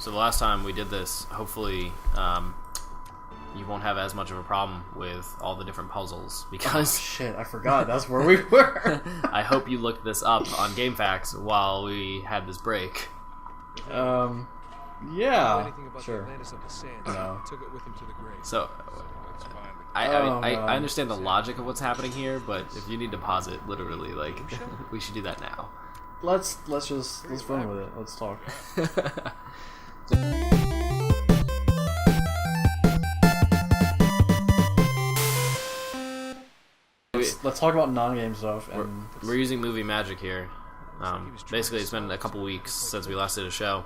So the last time we did this, hopefully you won't have as much of a problem with all the different puzzles because... Oh, shit, I forgot. That's where we were. I hope you looked this up on GameFAQs while we had this break. Yeah, sure. No. So, I understand the logic of what's happening here, but if you need to pause it, literally, like, we should do that now. Let's run with it. Let's talk. Let's talk about non-game stuff. And we're using movie magic here. Basically, it's been a couple weeks since we last did a show.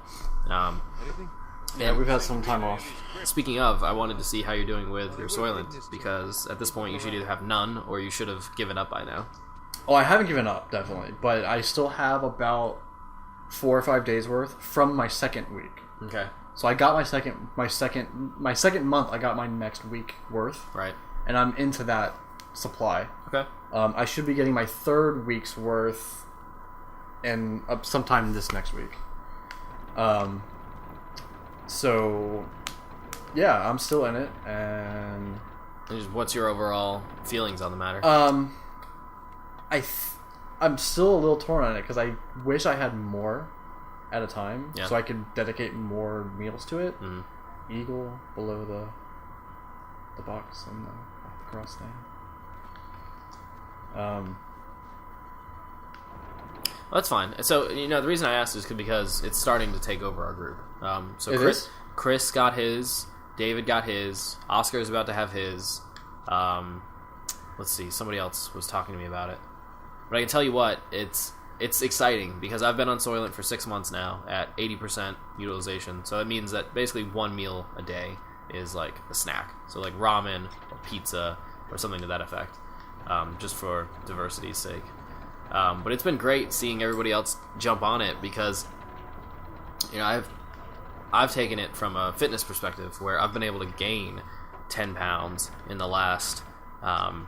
Yeah, we've had some time off. Speaking of, I wanted to see how you're doing with your Soylent, because at this point you should either have none or you should have given up by now. Oh, I haven't given up, definitely, but I still have about 4 or 5 days worth from my second week. Okay. So I got my second month. I got my next week worth. Right. And I'm into that supply. Okay. I should be getting my third week's worth, and sometime this next week. So, yeah, I'm still in it, and what's your overall feelings on the matter? I'm still a little torn on it because I wish I had more at a time, yeah. So I could dedicate more meals to it. Mm-hmm. Eagle below the box and the cross thing. Well, that's fine. So, the reason I asked is because it's starting to take over our group. So Chris got his, David got his, Oscar's about to have his. Let's see, somebody else was talking to me about it. But I can tell you what, it's exciting because I've been on Soylent for 6 months now at 80% utilization. So that means that basically one meal a day is like a snack. So like ramen or pizza or something to that effect, just for diversity's sake. But it's been great seeing everybody else jump on it because, I've taken it from a fitness perspective where I've been able to gain 10 pounds in the last, I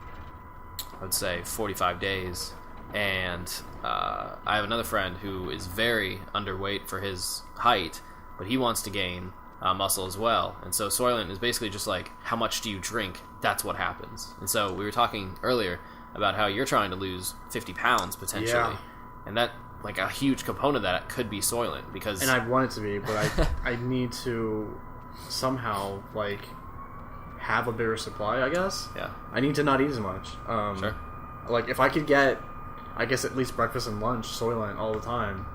would say 45 days. And I have another friend who is very underweight for his height, but he wants to gain muscle as well. And so Soylent is basically just like, how much do you drink? That's what happens. And so we were talking earlier about how you're trying to lose 50 pounds potentially. Yeah. And that, like, a huge component of that could be Soylent because... And I want it to be, but I need to somehow, like, have a bigger supply, I guess. Yeah. I need to not eat as much. Sure. Like, if I could get, I guess, at least breakfast and lunch Soylent all the time,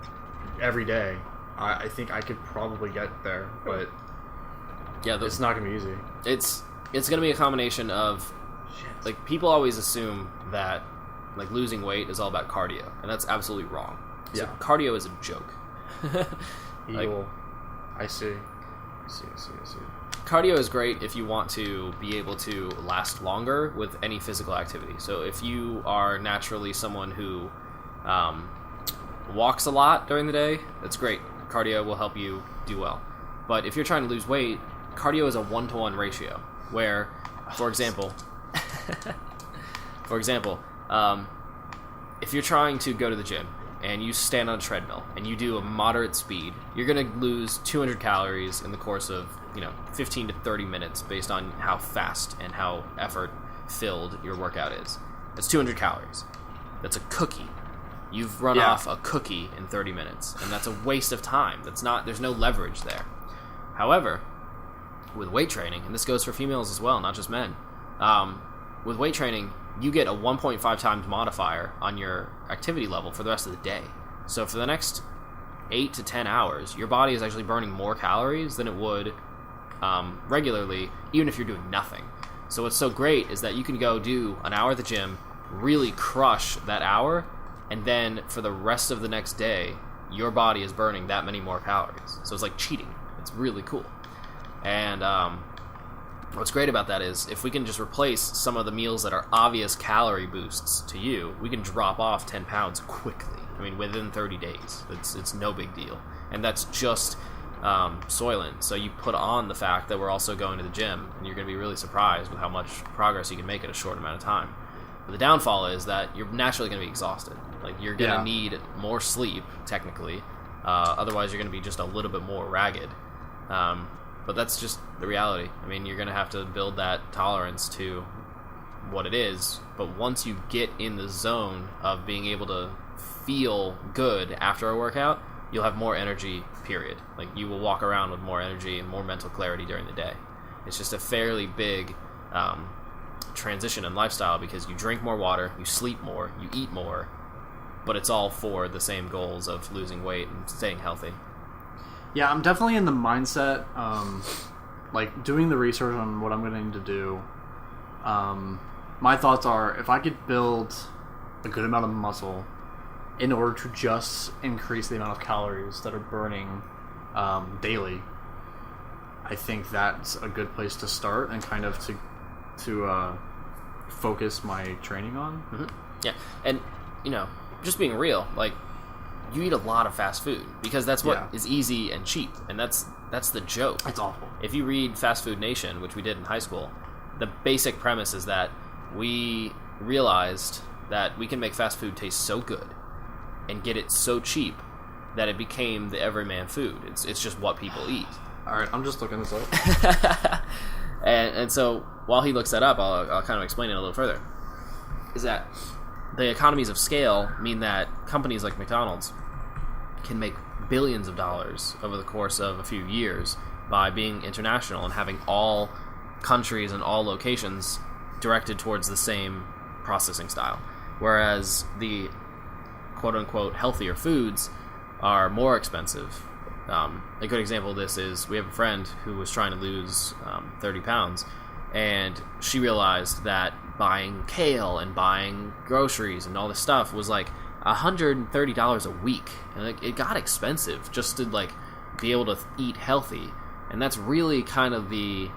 every day, I think I could probably get there, but yeah, it's not going to be easy. It's going to be a combination of... Like, people always assume that, like, losing weight is all about cardio, and that's absolutely wrong. So yeah. Cardio is a joke. Evil. I see. Cardio is great if you want to be able to last longer with any physical activity. So if you are naturally someone who walks a lot during the day, that's great. Cardio will help you do well. But if you're trying to lose weight, cardio is a 1-to-1 ratio, where, for example... if you're trying to go to the gym and you stand on a treadmill and you do a moderate speed, you're going to lose 200 calories in the course of 15 to 30 minutes based on how fast and how effort-filled your workout is. That's 200 calories. That's a cookie. You've run off a cookie in 30 minutes, and that's a waste of time. There's no leverage there. However, with weight training, and this goes for females as well, not just men, with weight training, you get a 1.5 times modifier on your activity level for the rest of the day. So for the next 8 to 10 hours, your body is actually burning more calories than it would regularly, even if you're doing nothing. So what's so great is that you can go do an hour at the gym, really crush that hour, and then for the rest of the next day, your body is burning that many more calories. So it's like cheating. It's really cool. And what's great about that is if we can just replace some of the meals that are obvious calorie boosts to you, we can drop off 10 pounds quickly. I mean, within 30 days. It's no big deal. And that's just Soylent. So you put on the fact that we're also going to the gym, and you're going to be really surprised with how much progress you can make in a short amount of time. But the downfall is that you're naturally going to be exhausted. Like, you're going to need more sleep, technically. Otherwise, you're going to be just a little bit more ragged. But that's just the reality. I mean, you're going to have to build that tolerance to what it is. But once you get in the zone of being able to feel good after a workout, you'll have more energy, period. Like, you will walk around with more energy and more mental clarity during the day. It's just a fairly big transition in lifestyle, because you drink more water, you sleep more, you eat more, but it's all for the same goals of losing weight and staying healthy. Yeah, I'm definitely in the mindset, like, doing the research on what I'm going to do. My thoughts are, if I could build a good amount of muscle in order to just increase the amount of calories that are burning daily, I think that's a good place to start and kind of to focus my training on. Mm-hmm. Yeah, and, you know, just being real, like, you eat a lot of fast food because that's what is easy and cheap, and that's the joke. It's awful. If you read Fast Food Nation, which we did in high school, the basic premise is that we realized that we can make fast food taste so good and get it so cheap that it became the everyman food. It's just what people eat. All right, I'm just looking this up. and so while he looks that up, I'll kind of explain it a little further. Is that the economies of scale mean that companies like McDonald's can make billions of dollars over the course of a few years by being international and having all countries and all locations directed towards the same processing style. Whereas the quote-unquote healthier foods are more expensive. A good example of this is we have a friend who was trying to lose 30 pounds, and she realized that buying kale and buying groceries and all this stuff was like $130 a week, and it got expensive just to like be able to eat healthy. And that's really kind of the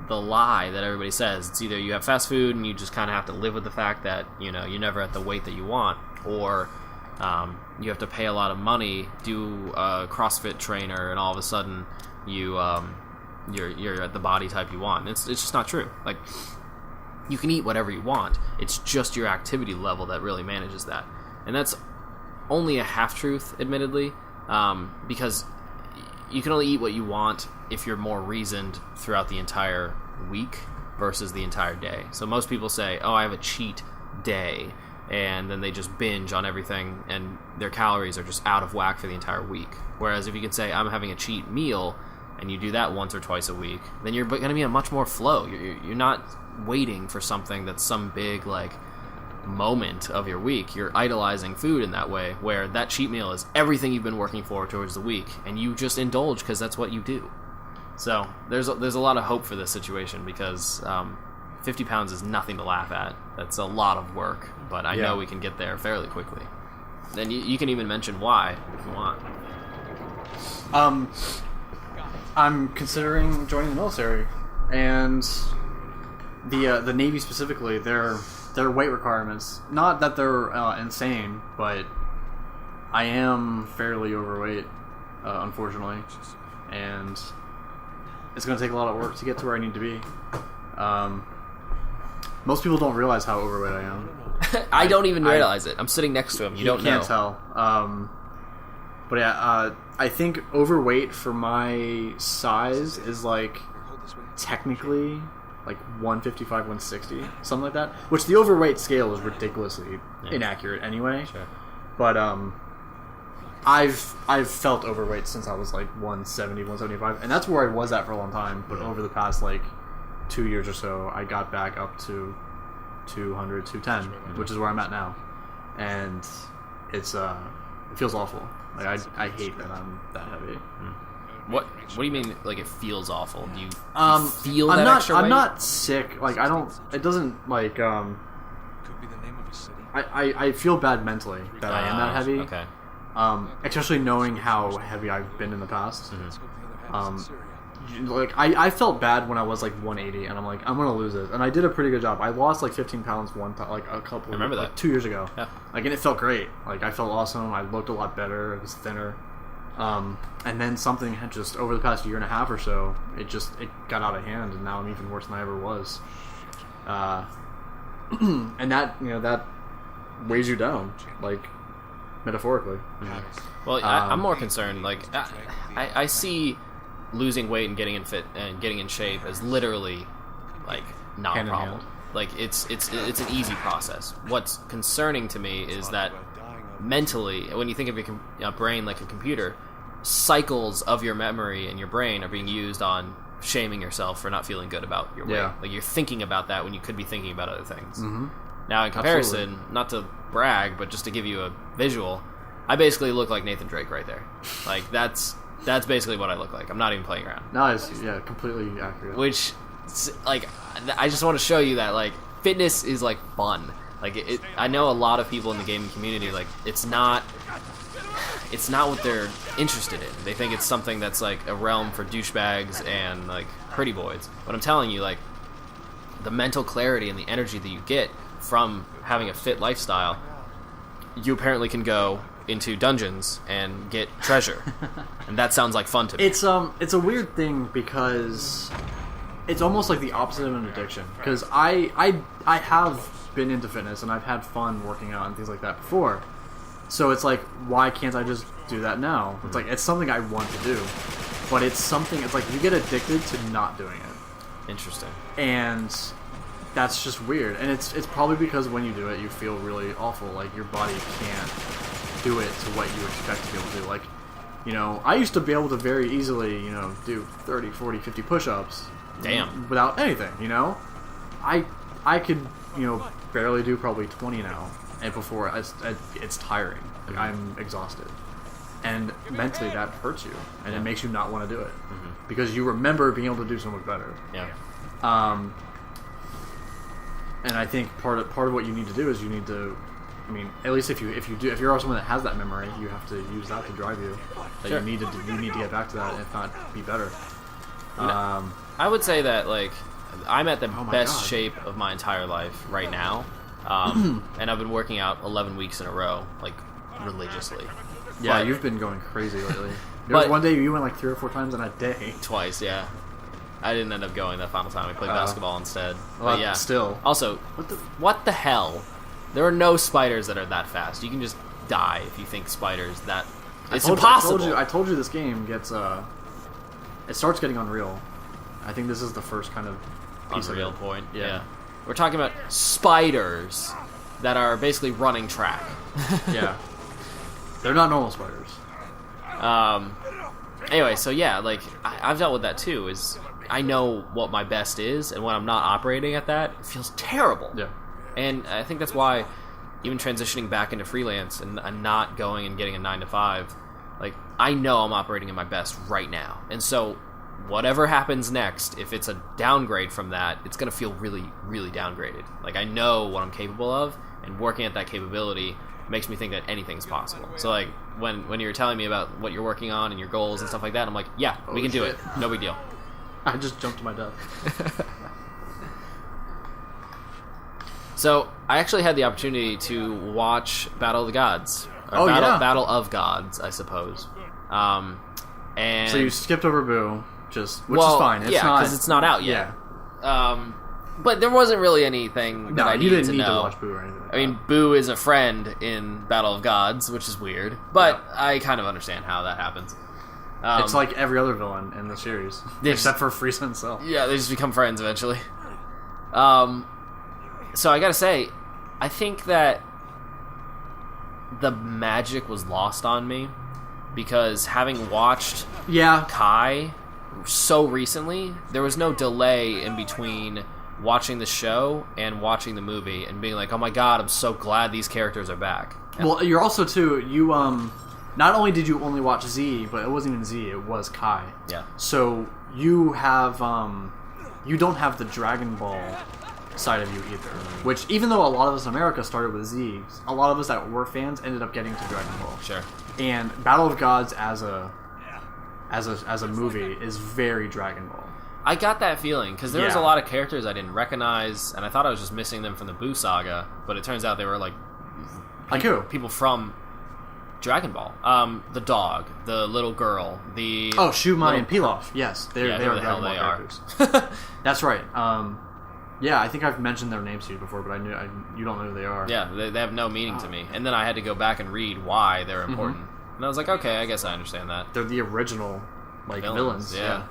lie that everybody says. It's either you have fast food and you just kind of have to live with the fact that, you know, you're never at the weight that you want, or you have to pay a lot of money, do a CrossFit trainer, and all of a sudden you're at the body type you want. It's just not true. Like, you can eat whatever you want. It's just your activity level that really manages that. And that's only a half-truth, admittedly, because you can only eat what you want if you're more reasoned throughout the entire week versus the entire day. So most people say, oh, I have a cheat day, and then they just binge on everything, and their calories are just out of whack for the entire week. Whereas if you can say, I'm having a cheat meal, and you do that once or twice a week, then you're going to be in much more flow. You're not waiting for something that's some big, like, moment of your week. You're idolizing food in that way, where that cheat meal is everything you've been working for towards the week, and you just indulge because that's what you do. So there's a lot of hope for this situation, because 50 pounds is nothing to laugh at. That's a lot of work, but I know we can get there fairly quickly. Then you can even mention why if you want. I'm considering joining the military, and the Navy specifically, their weight requirements. Not that they're insane, but I am fairly overweight, unfortunately, and it's going to take a lot of work to get to where I need to be. Most people don't realize how overweight I am. I don't even realize it. I'm sitting next to him. You don't know. You can't tell. But yeah, I think overweight for my size is like technically like 155, 160, something like that. Which the overweight scale is ridiculously inaccurate anyway. Sure. But I've felt overweight since I was like 170, 175, and that's where I was at for a long time. But over the past like 2 years or so, I got back up to 200, 210, which is where I'm at now, and it feels awful. Like I hate that I'm that heavy. What do you mean? Like, it feels awful? Do you feel I'm that not, extra weight? I'm not sick. Like, I don't. It doesn't like. Could be the name of a city. I feel bad mentally that I am that heavy. Okay. Especially knowing how heavy I've been in the past. Mm-hmm. Like I felt bad when I was like 180, and I'm like, I'm gonna lose it, and I did a pretty good job. I lost like 15 pounds one time, like a couple. I remember like, that 2 years ago. Yeah. Like, and it felt great. Like, I felt awesome. I looked a lot better. I was thinner. And then something had just over the past year and a half or so, it got out of hand, and now I'm even worse than I ever was. And that weighs you down, like, metaphorically. Mm-hmm. Well, I'm more concerned. Like, I see losing weight and getting in fit and getting in shape is literally like not a Hand in problem. hand. Like it's an easy process. What's concerning to me is that mentally, when you think of your brain like a computer, cycles of your memory and your brain are being used on shaming yourself for not feeling good about your weight. Yeah. Like you're thinking about that when you could be thinking about other things. Mm-hmm. Now, in comparison, Absolutely. not to brag, but just to give you a visual, I basically look like Nathan Drake right there. Like that's basically what I look like. I'm not even playing around. No, it's completely accurate. Which, like, I just want to show you that like fitness is like fun. Like I know a lot of people in the gaming community, like it's not what they're interested in. They think it's something that's like a realm for douchebags and like pretty boys. But I'm telling you, like, the mental clarity and the energy that you get from having a fit lifestyle, you apparently can go into dungeons and get treasure. And that sounds like fun to me. It's a weird thing because it's almost like the opposite of an addiction. Because I have been into fitness and I've had fun working out and things like that before. So it's like, why can't I just do that now? It's like, it's something I want to do, but it's like you get addicted to not doing it. Interesting. And that's just weird. And it's probably because when you do it, you feel really awful. Like your body can't do it to what you expect to be able to do. Like, you know, I used to be able to very easily, you know, do 30, 40, 50 push-ups. Damn. Without anything, you know? I could, you know, barely do probably 20 now. And before, it's tiring. Like, I'm exhausted. And mentally, that hurts you. And it makes you not want to do it. Mm-hmm. Because you remember being able to do so much better. Yeah. And I think part of what you need to do is you need to, I mean, at least if you're someone that has that memory, you have to use that to drive you. That Sure. you need to get back to that, if not be better. I would say that, like, I'm at the my best God. shape of my entire life right now. And I've been working out 11 weeks in a row, like, religiously. Yeah, But- you've been going crazy lately. There was But- one day you went like 3 or 4 times in a day. Twice, yeah. I didn't end up going that final time. I played basketball instead. Well, But yeah. still. Also, what the hell? There are no spiders that are that fast. You can just die if you think spiders that... It's impossible! I told you this game gets, it starts getting unreal. I think this is the first kind of piece Unreal of it. point. Yeah. Yeah. We're talking about spiders that are basically running track. Yeah. They're not normal spiders. Anyway, so yeah, like, I've dealt with that too, is I know what my best is, and when I'm not operating at that, it feels terrible. Yeah. And I think that's why even transitioning back into freelance and not going and getting a 9 to 5, like, I know I'm operating at my best right now. And so whatever happens next, if it's a downgrade from that, it's going to feel really, really downgraded. Like, I know what I'm capable of, and working at that capability makes me think that anything's possible. So, like, when you were telling me about what you're working on and your goals and stuff like that, I'm like, yeah, we can do it. No big deal. I just jumped to my death. So, I actually had the opportunity to watch Battle of the Gods. Or Oh, yeah. Battle of Gods, I suppose. And So you skipped over Boo, which is well, fine. It's yeah, not, because it's not out yet. Yeah. But there wasn't really anything that No, I you needed didn't to need know. to watch Boo or anything like I mean, Boo is a friend in Battle of Gods, which is weird, but I kind of understand how that happens. it's like every other villain in the series, They except for Frieza himself. Yeah, they just become friends eventually. So I gotta say, I think that the magic was lost on me because having watched Yeah. Kai so recently, there was no delay in between watching the show and watching the movie and being like, oh my god, I'm so glad these characters are back. Well, you're also too. You not only did you only watch Z, but it wasn't even Z. It was Kai. Yeah. So you have you don't have the Dragon Ball side of you either. Which, even though a lot of us in America started with Z, a lot of us that were fans ended up getting to Dragon Ball. Sure. And Battle of Gods as a movie is very Dragon Ball. I got that feeling because there was a Yeah. lot of characters I didn't recognize, and I thought I was just missing them from the Boo saga, but it turns out they were like Like who? people from Dragon Ball. The dog, the little girl, the Shumai and Pilaf. Yes, they whoever are the hell Dragon Ball they are. characters. That's right. Yeah, I think I've mentioned their names to you before, but you don't know who they are. Yeah, they have no meaning to me. And then I had to go back and read why they're important. And I was like, okay, I guess I understand that. They're the original like villains. Yeah.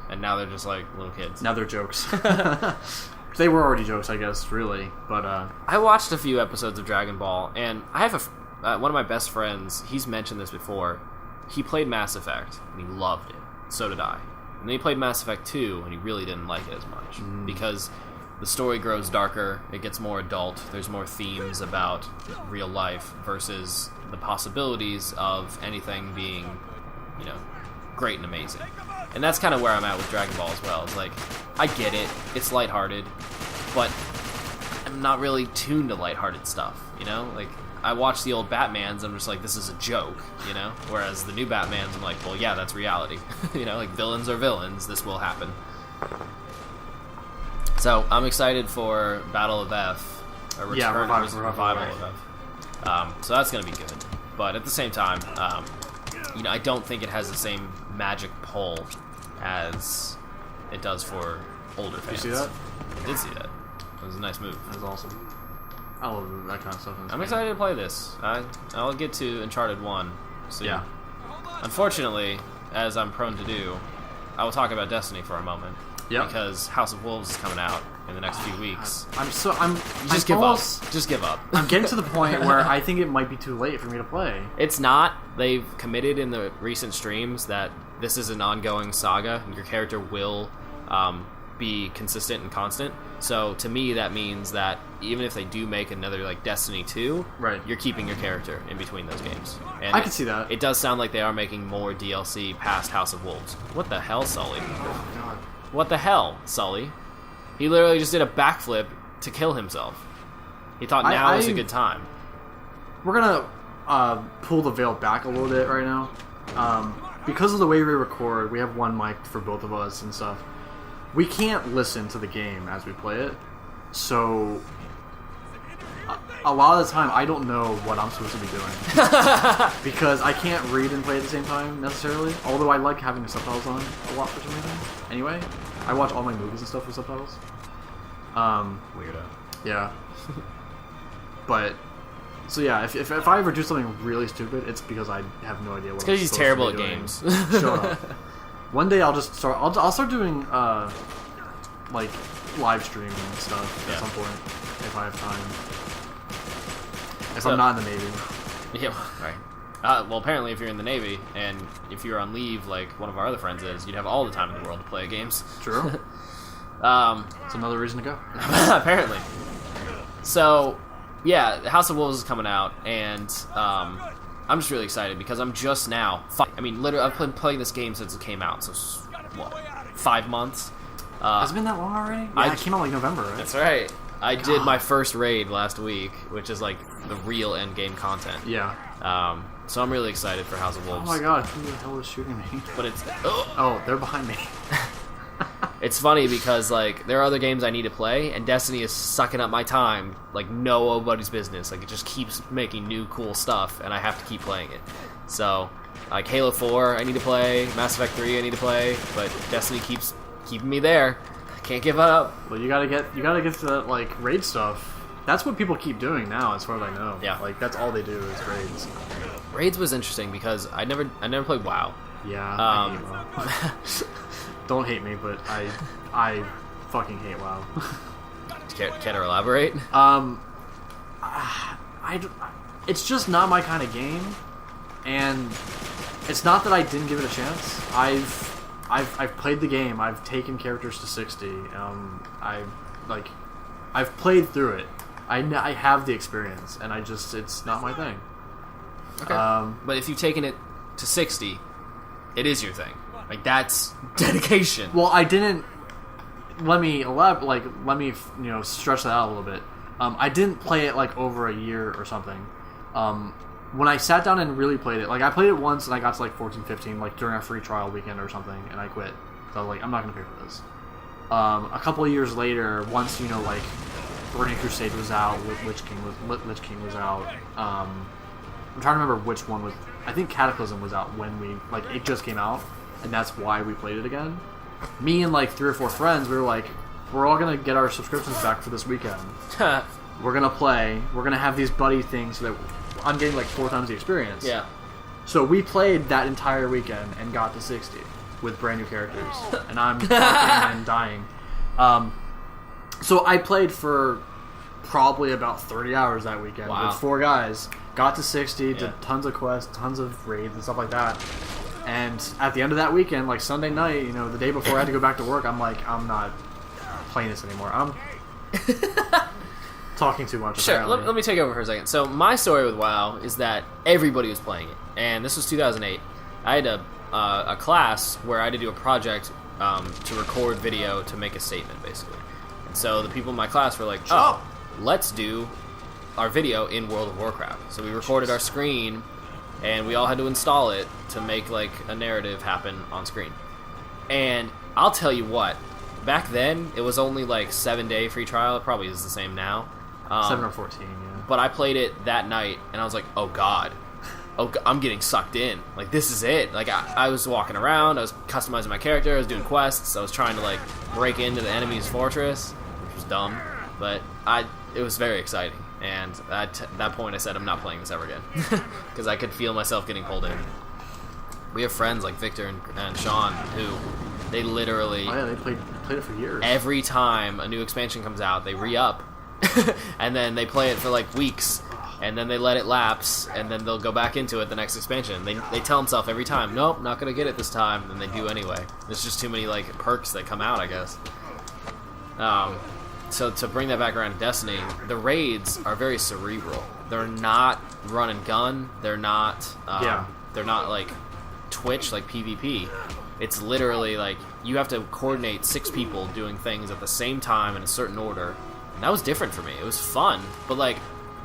And now they're just like little kids. Now they're jokes. They were already jokes, I guess, really. But I watched a few episodes of Dragon Ball, and I have one of my best friends. He's mentioned this before. He played Mass Effect, and he loved it. So did I. And then he played Mass Effect 2, and he really didn't like it as much because the story grows darker. It gets more adult. There's more themes about real life versus the possibilities of anything being, great and amazing. And that's kind of where I'm at with Dragon Ball as well. It's like, I get it. It's lighthearted, but I'm not really tuned to lighthearted stuff, Like, I watch the old Batmans, I'm just like, this is a joke, Whereas the new Batmans, I'm like, well, yeah, that's reality. Like, villains are villains. This will happen. So, I'm excited for Battle of F. Or Revival of F. So that's going to be good. But at the same time, I don't think it has the same magic pull as it does for older fans. Did you see that? I did see that. It was a nice move. That was awesome. I love that kind of stuff. I'm excited to play this. I'll get to Uncharted 1 soon. Yeah. Unfortunately, as I'm prone to do, I will talk about Destiny for a moment. Yep. Because House of Wolves is coming out in the next few weeks. Just give up. Just give up. I'm getting to the point where I think it might be too late for me to play. It's not. They've committed in the recent streams that this is an ongoing saga, and your character will be consistent and constant. So to me, that means that even if they do make another like Destiny 2, right, you're keeping your character in between those games. And I can see that. It does sound like they are making more DLC past House of Wolves. What the hell, Sully? Oh, God. What the hell, Sully? He literally just did a backflip to kill himself. He thought now was a good time. We're gonna pull the veil back a little bit right now. Because of the way we record, we have one mic for both of us and stuff. We can't listen to the game as we play it, so a lot of the time I don't know what I'm supposed to be doing because I can't read and play at the same time necessarily. Although I like having the subtitles on a lot for some reason. Anyway, I watch all my movies and stuff with subtitles. Weirdo. Yeah. But so yeah, if I ever do something really stupid, it's because I have no idea what. It's because he's terrible at games. Shut up. One day I'll just start. I'll start doing like live streaming and stuff at some point if I have time. If I'm not in the Navy. Yeah, right. Well, apparently, if you're in the Navy and if you're on leave, like one of our other friends is, you'd have all the time in the world to play games. True. It's another reason to go. Apparently. So, yeah, House of Wolves is coming out, and I'm just really excited because I'm just now. Literally, I've been playing this game since it came out, so what, 5 months? Has it been that long already? Yeah, it came out like November, right? That's right. I did my first raid last week, which is like the real end game content. Yeah. So I'm really excited for House of Wolves. Oh my god, who the hell is shooting me? But it's oh, they're behind me. It's funny because like there are other games I need to play, and Destiny is sucking up my time like nobody's business. Like it just keeps making new cool stuff, and I have to keep playing it. So like Halo 4 I need to play, Mass Effect 3 I need to play, but Destiny keeps keeping me there. I can't give up. Well, you gotta get to that like raid stuff. That's what people keep doing now, as far as I know. Yeah, like that's all they do is raids. Raids was interesting because I never played WoW. Yeah. I hate WoW. Don't hate me, but I fucking hate WoW. Can I elaborate? It's just not my kind of game, and it's not that I didn't give it a chance. I've played the game. I've taken characters to 60. I've played through it. I have the experience, and it's not my thing. Okay. But if you've taken it to 60, it is your thing. Like that's dedication. Well, I didn't. Let me stretch that out a little bit. I didn't play it like over a year or something. When I sat down and really played it, like I played it once and I got to like 14, 15, like during a free trial weekend or something, and I quit. So I was like, I'm not gonna pay for this. A couple of years later, once like Burning Crusade was out, Lich King was out. I'm trying to remember which one was. I think Cataclysm was out when it just came out, and that's why we played it again. Me and like 3 or 4 friends, we were like, we're all gonna get our subscriptions back for this weekend. We're gonna play. We're gonna have these buddy things so that I'm getting like 4 times the experience. Yeah. So we played that entire weekend and got to 60. with brand new characters, and I'm fucking and dying. So I played for probably about 30 hours that weekend with 4 guys. Got to 60, did tons of quests, tons of raids and stuff like that. And at the end of that weekend, like Sunday night, you know, the day before I had to go back to work, I'm like, I'm not playing this anymore. I'm talking too much. Sure, let me take over for a second. So my story with WoW is that everybody was playing it, and this was 2008. I had a class where I had to do a project to record video to make a statement, basically. And so the people in my class were like, oh, let's do our video in World of Warcraft. So we recorded our screen, and we all had to install it to make like a narrative happen on screen. And I'll tell you what, back then it was only like 7-day free trial. It probably is the same now. 7 or 14, yeah. But I played it that night, and I was like, oh god, I'm getting sucked in. Like, this is it. Like, I was walking around, I was customizing my character, I was doing quests, I was trying to like break into the enemy's fortress, which was dumb, but it was very exciting. And at that point, I said, I'm not playing this ever again, because I could feel myself getting pulled in. We have friends like Victor and Sean who they literally they played it for years. Every time a new expansion comes out, they re-up, and then they play it for like weeks, and then they let it lapse, and then they'll go back into it the next expansion. They tell themselves every time, nope, not gonna get it this time, and they do anyway. There's just too many like perks that come out, I guess. So to bring that back around to Destiny, the raids are very cerebral. They're not run and gun. They're not. They're not like Twitch, like PvP. It's literally like you have to coordinate 6 people doing things at the same time in a certain order. And that was different for me. It was fun, but like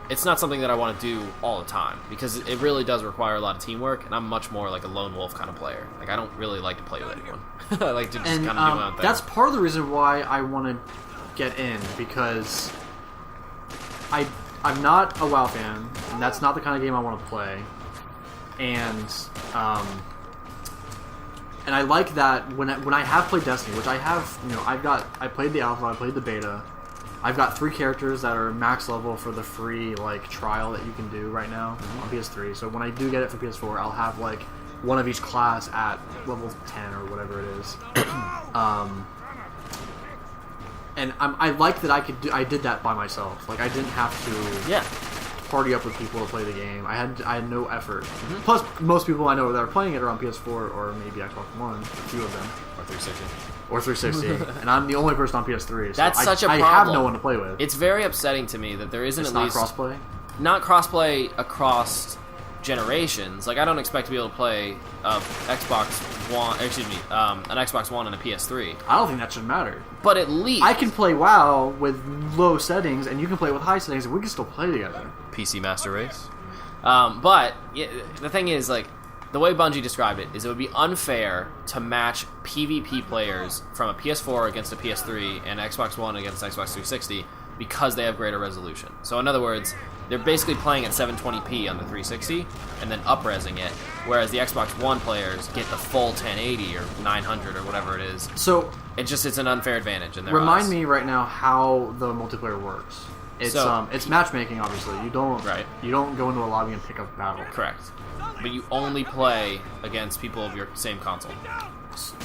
it's not something that I want to do all the time because it really does require a lot of teamwork. And I'm much more like a lone wolf kind of player. Like I don't really like to play with anyone. I like to just kind of do my own thing. That's part of the reason why I want to get in, because I'm not a WoW fan, and that's not the kind of game I want to play. And I like that when I have played Destiny, which I have, you know, I played the alpha, I played the beta. I've got 3 characters that are max level for the free like trial that you can do right now on PS3. So when I do get it for PS4, I'll have like one of each class at level 10 or whatever it is. And I like that I did that by myself. Like I didn't have to party up with people to play the game. I had no effort. Mm-hmm. Plus, most people I know that are playing it are on PS4 or maybe Xbox One. A few of them. Or 360. And I'm the only person on PS3. So that's such a problem. I have no one to play with. It's very upsetting to me that there isn't it's at least crossplay. Not crossplay across generations. Like I don't expect to be able to play an Xbox One and a PS3. I don't think that should matter. But at least I can play WoW with low settings, and you can play with high settings, and we can still play together. PC Master Race. But the thing is, like, the way Bungie described it is it would be unfair to match PvP players from a PS4 against a PS3 and Xbox One against Xbox 360 because they have greater resolution. So in other words, they're basically playing at 720p on the 360 and then up-resing it, whereas the Xbox One players get the full 1080 or 900 or whatever it is. So it's an unfair advantage in their Remind eyes. me right now how the multiplayer works. It's matchmatchmaking, obviously. You don't go into a lobby and pick up a battle. Correct. But you only play against people of your same console.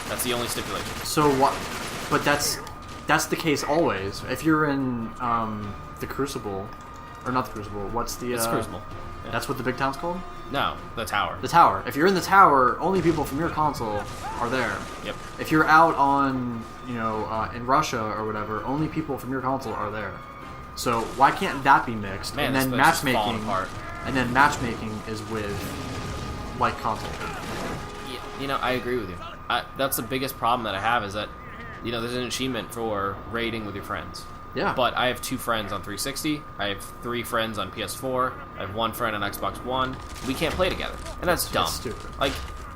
That's the only stipulation. So what? But that's the case always. If you're in the Crucible, or not the Crucible, what's the? It's Crucible. Yeah. That's what the big town's called? No, the tower. The tower. If you're in the tower, only people from your console are there. Yep. If you're out on, in Russia or whatever, only people from your console are there. So why can't that be mixed? Man, and then matchmaking. And then matchmaking is with like console. I agree with you. That's the biggest problem that I have is that, there's an achievement for raiding with your friends. Yeah. But I have 2 friends on 360. I have 3 friends on PS4. I have 1 friend on Xbox One. We can't play together, and that's dumb. That's stupid. Like,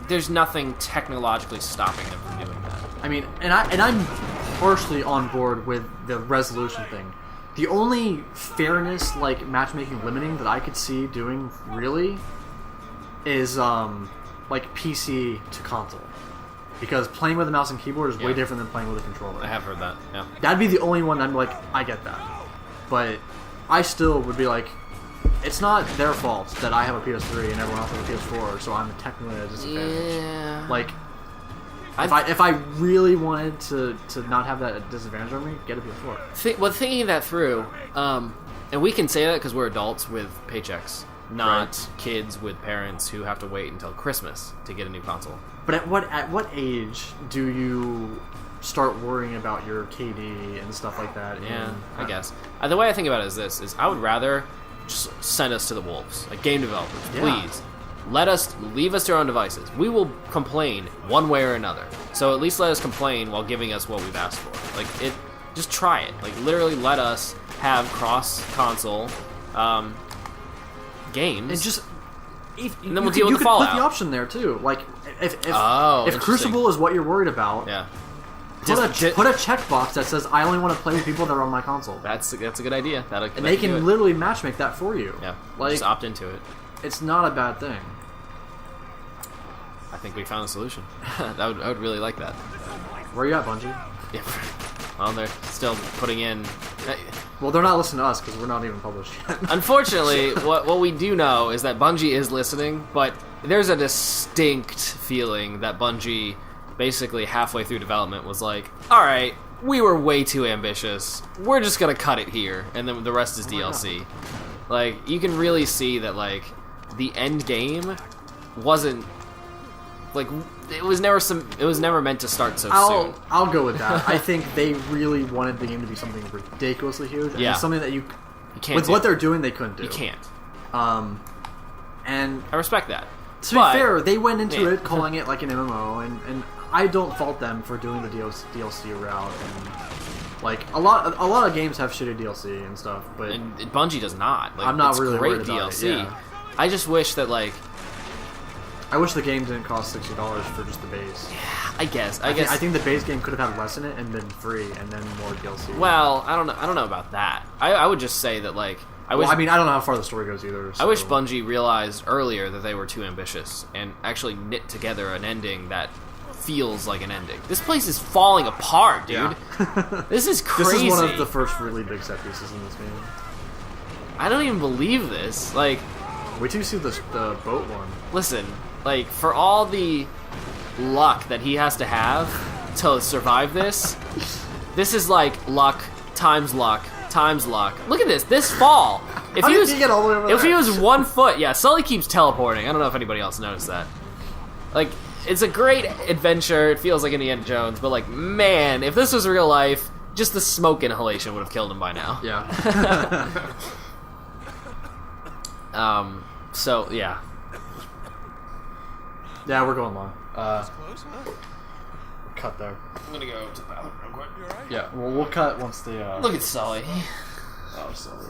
there's nothing technologically stopping them from doing that. I mean, and I'm partially on board with the resolution thing. The only fairness, like matchmaking limiting that I could see doing really is like PC to console. Because playing with a mouse and keyboard is way different than playing with a controller. I have heard that, yeah. That'd be the only one I'm like, I get that. But I still would be like, it's not their fault that I have a PS3 and everyone else has a PS4, so I'm technically at a disadvantage. Yeah. Like, If I really wanted to not have that disadvantage on me, get a PS4. Thinking that through, and we can say that because we're adults with paychecks, not kids with parents who have to wait until Christmas to get a new console. But at what age do you start worrying about your KD and stuff like that? Yeah, I guess. The way I think about it is this: I would rather just send us to the wolves, like game developers, please. Leave us to our own devices. We will complain one way or another. So at least let us complain while giving us what we've asked for. Just try it. Like literally, let us have cross-console games. And just and then we'll deal with the fallout. Put the option there too. Like if if Crucible is what you're worried about, put a checkbox that says I only want to play with people that are on my console. That's a good idea. And they can literally matchmake that for you. Yeah, like just opt into it. It's not a bad thing. I think we found a solution. I would really like that. Where you at, Bungie? Yeah. Well, they're still putting in... Well, they're not listening to us because we're not even published yet. Unfortunately, what we do know is that Bungie is listening, but there's a distinct feeling that Bungie, basically halfway through development, was like, alright, we were way too ambitious. We're just gonna cut it here, and then the rest is DLC. Like, you can really see that, like, the end game wasn't... Like, it was never meant to start so soon. I'll go with that. I think they really wanted the game to be something ridiculously huge. And it's something that you can't with what they're doing, they couldn't do. You can't. And I respect that. To be fair, they went into it calling it like an MMO, and I don't fault them for doing the DLC route. And like a lot of games have shitty DLC and stuff, but and Bungie does not. Like, I'm not it's really great worried about DLC. it, yeah. I just wish that I wish the game didn't cost $60 for just the base. Yeah, I guess. I think the base game could have had less in it and been free, and then more DLC. Well, I don't know about that. I would just say that I don't know how far the story goes either. So. I wish Bungie realized earlier that they were too ambitious and actually knit together an ending that feels like an ending. This place is falling apart, dude. Yeah. This is crazy. This is one of the first really big set pieces in this game. I don't even believe this. Wait till you see the boat one. Listen, for all the luck that he has to have to survive this, this is luck times luck times luck. Look at this fall. If he was 1 foot, yeah, Sully keeps teleporting. I don't know if anybody else noticed that. It's a great adventure. It feels like Indiana Jones, but man, if this was real life, just the smoke inhalation would have killed him by now. Yeah. So yeah. Yeah, we're going long. Cut there. I'm gonna go to the bathroom real quick. Yeah, we'll cut once the. Look at Sully. Oh, Sully.